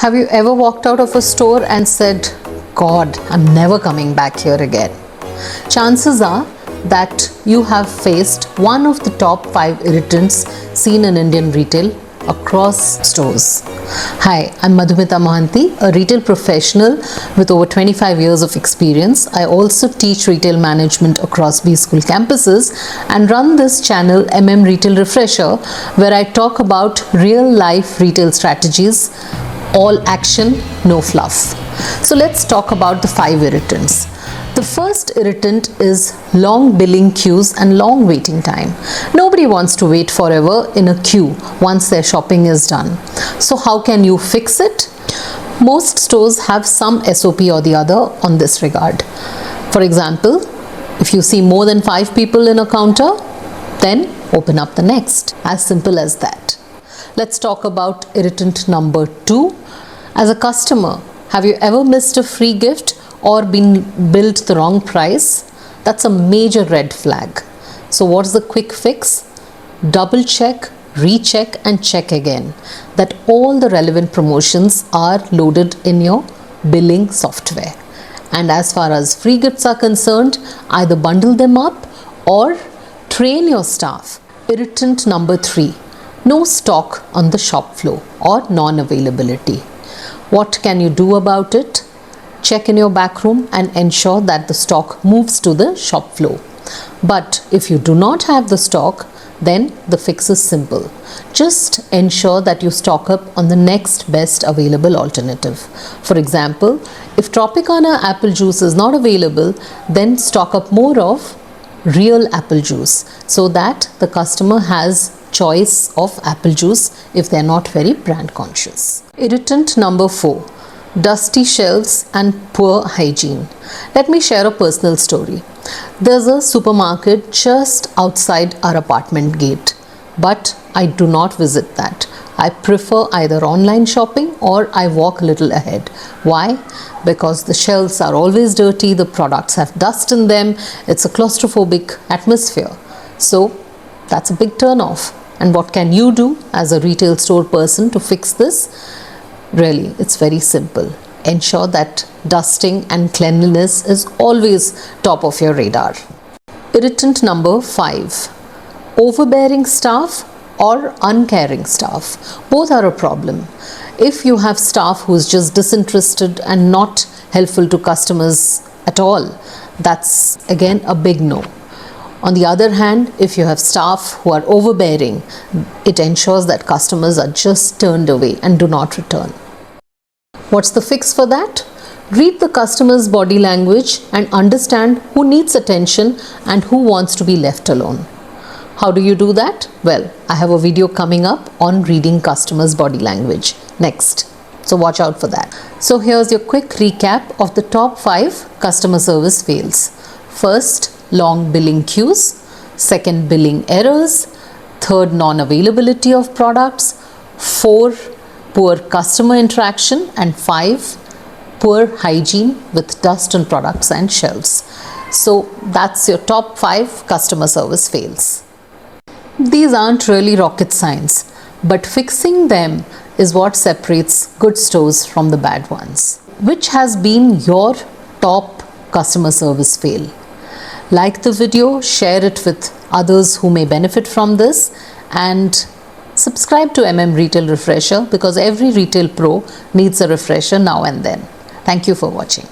Have you ever walked out of a store and said, God, I'm never coming back here again? Chances are that you have faced one of the top 5 irritants seen in Indian retail across stores. Hi, I'm Madhumita Mohanty, a retail professional with over 25 years of experience. I also teach retail management across B School campuses and run this channel Retail Refresher, where I talk about real life retail strategies, all action, no fluff. So let's talk about the 5 irritants. The first irritant is long billing queues and long waiting time. Nobody wants to wait forever in a queue once their shopping is done. So how can you fix it? Most stores have some SOP or the other on this regard. For example, if you see more than 5 people in a counter, then open up the next. As simple as that. Let's talk about irritant number 2. As a customer, have you ever missed a free gift or been billed the wrong price? That's a major red flag. So what's the quick fix? Double check, recheck and check again that all the relevant promotions are loaded in your billing software. And as far as free gifts are concerned, either bundle them up or train your staff. Irritant number 3, no stock on the shop floor or non-availability. What can you do about it? Check in your back room and ensure that the stock moves to the shop floor. But if you do not have the stock, then the fix is simple. Just ensure that you stock up on the next best available alternative. For example, if Tropicana apple juice is not available, then stock up more of real apple juice so that the customer has choice of apple juice if they're not very brand conscious. Irritant number 4, dusty shelves and poor hygiene. Let me share a personal story. There's a supermarket just outside our apartment gate, but I do not visit that. I prefer either online shopping or I walk a little ahead. Why? Because the shelves are always dirty, the products have dust in them, it's a claustrophobic atmosphere. So that's a big turn off. And what can you do as a retail store person to fix this? Really, it's very simple. Ensure that dusting and cleanliness is always top of your radar. Irritant number 5, overbearing staff or uncaring staff. Both are a problem. If you have staff who's just disinterested and not helpful to customers at all, that's again a big no. On the other hand, if you have staff who are overbearing, it ensures that customers are just turned away and do not return. What's the fix for that? Read the customer's body language and understand who needs attention and who wants to be left alone. How do you do that? Well, I have a video coming up on reading customers' body language next. So watch out for that. So here's your quick recap of the top 5 customer service fails. First, long billing queues. Second, billing errors. Third, non-availability of products. 4, poor customer interaction. And 5, poor hygiene with dust on products and shelves. So that's your top 5 customer service fails. These aren't really rocket science, but fixing them is what separates good stores from the bad ones. Which has been your top customer service fail? Like the video, share it with others who may benefit from this, and subscribe to Retail Refresher because every retail pro needs a refresher now and then. Thank you for watching.